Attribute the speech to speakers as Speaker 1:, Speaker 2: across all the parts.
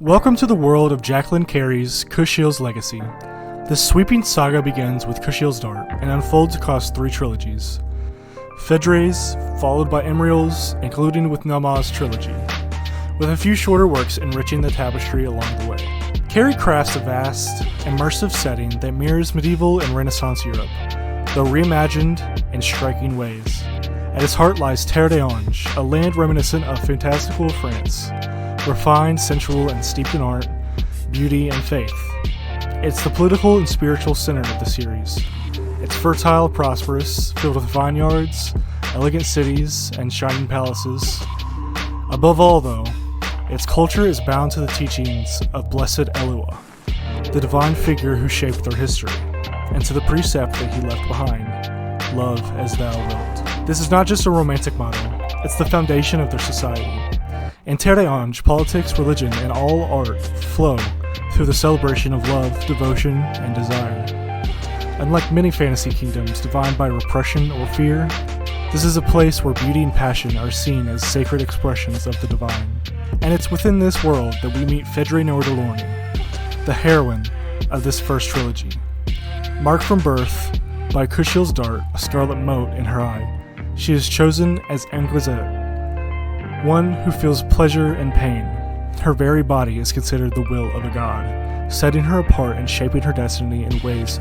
Speaker 1: Welcome to the world of Jacqueline Carey's Kushiel's Legacy. This sweeping saga begins with Kushiel's Dart and unfolds across 3 trilogies. Phèdre's, followed by Imriel's, including with Naamah's trilogy, with a few shorter works enriching the tapestry along the way. Carey crafts a vast, immersive setting that mirrors medieval and Renaissance Europe, though reimagined in striking ways. At its heart lies Terre, a land reminiscent of fantastical France, refined, sensual, and steeped in art, beauty, and faith. It's the political and spiritual center of the series. It's fertile, prosperous, filled with vineyards, elegant cities, and shining palaces. Above all, though, its culture is bound to the teachings of Blessed Elua, the divine figure who shaped their history, and to the precept that he left behind, love as thou wilt. This is not just a romantic motto, it's the foundation of their society. In Terre, politics, religion, and all art flow through the celebration of love, devotion, and desire. Unlike many fantasy kingdoms defined by repression or fear, this is a place where beauty and passion are seen as sacred expressions of the divine. And it's within this world that we meet Phèdre nor Delaunay, the heroine of this first trilogy. Marked from birth by Kushiel's dart, a scarlet mote in her eye, she is chosen as Exquisite, one who feels pleasure and pain. Her very body is considered the will of a god, setting her apart and shaping her destiny in ways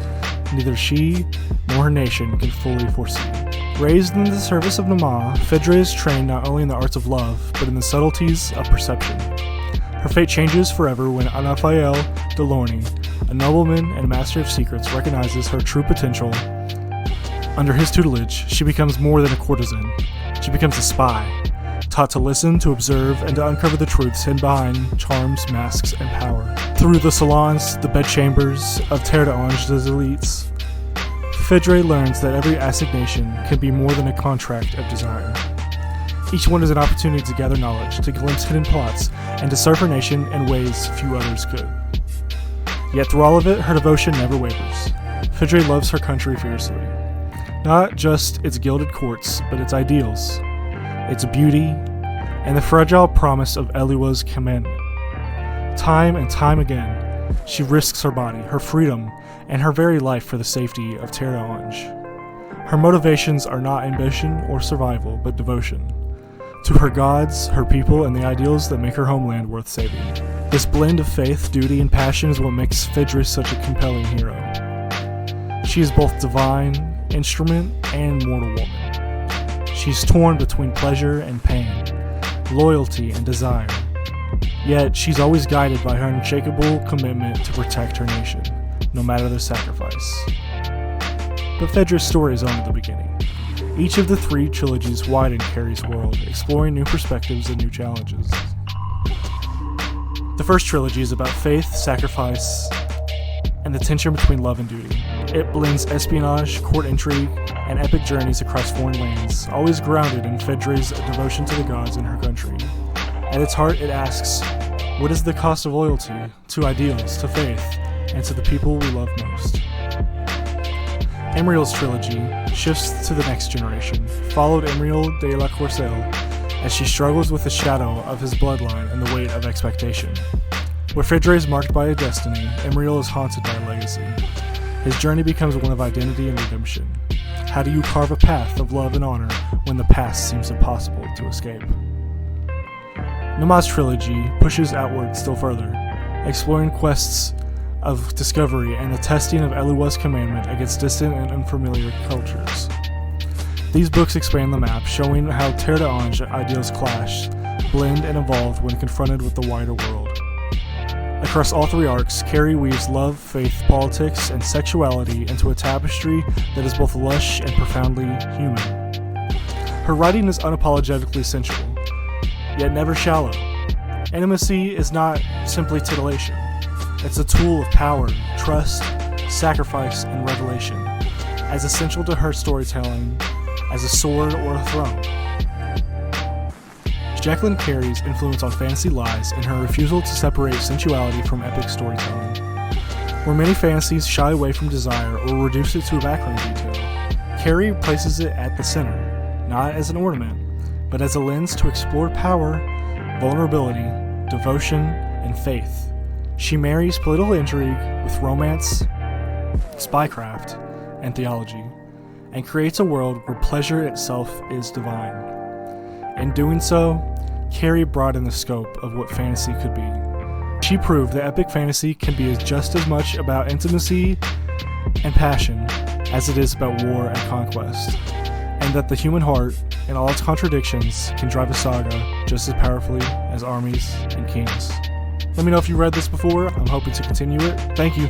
Speaker 1: neither she nor her nation can fully foresee. Raised in the service of Naamah, Phèdre is trained not only in the arts of love, but in the subtleties of perception. Her fate changes forever when Imriel Delaunay, a nobleman and master of secrets, recognizes her true potential. Under his tutelage, she becomes more than a courtesan. She becomes a spy, taught to listen, to observe, and to uncover the truths hidden behind charms, masks, and power. Through the salons, the bedchambers of Terre des elites, Phèdre learns that every assignation can be more than a contract of desire. Each one is an opportunity to gather knowledge, to glimpse hidden plots, and to serve her nation in ways few others could. Yet through all of it, her devotion never wavers. Phèdre loves her country fiercely. Not just its gilded courts, but its ideals, its beauty, and the fragile promise of Elua's commandment. Time and time again, she risks her body, her freedom, and her very life for the safety of Terre. Her motivations are not ambition or survival, but devotion to her gods, her people, and the ideals that make her homeland worth saving. This blend of faith, duty, and passion is what makes Phèdre such a compelling hero. She is both divine instrument and mortal woman. She's torn between pleasure and pain, loyalty and desire. Yet she's always guided by her unshakable commitment to protect her nation, no matter the sacrifice. But Phèdre's story is only the beginning. Each of the 3 trilogies widen Carey's world, exploring new perspectives and new challenges. The first trilogy is about faith, sacrifice, and the tension between love and duty. It blends espionage, court intrigue, and epic journeys across foreign lands, always grounded in Phèdre's devotion to the gods in her country. At its heart, it asks, what is the cost of loyalty to ideals, to faith, and to the people we love most? Imriel's trilogy shifts to the next generation, followed Imriel de la Kushiel as she struggles with the shadow of his bloodline and the weight of expectation. Where Phèdre is marked by a destiny, Imriel is haunted by a legacy. His journey becomes one of identity and redemption. How do you carve a path of love and honor when the past seems impossible to escape? Naamah's trilogy pushes outward still further, exploring quests of discovery and the testing of Elua's commandment against distant and unfamiliar cultures. These books expand the map, showing how Terre ideals clash, blend, and evolve when confronted with the wider world. Across all 3 arcs, Carey weaves love, faith, politics, and sexuality into a tapestry that is both lush and profoundly human. Her writing is unapologetically sensual, yet never shallow. Intimacy is not simply titillation. It's a tool of power, trust, sacrifice, and revelation, as essential to her storytelling as a sword or a throne. Jacqueline Carey's influence on fantasy lies in her refusal to separate sensuality from epic storytelling. Where many fantasies shy away from desire or reduce it to a background detail, Carey places it at the center, not as an ornament, but as a lens to explore power, vulnerability, devotion, and and faith. She marries political intrigue with romance, spycraft, and theology, and creates a world where pleasure itself is divine. In doing so, Carey broadened the scope of what fantasy could be. She proved that epic fantasy can be just as much about intimacy and passion as it is about war and conquest, and that the human heart and all its contradictions can drive a saga just as powerfully as armies and kings. Let me know if you read this before. I'm hoping to continue it. Thank you.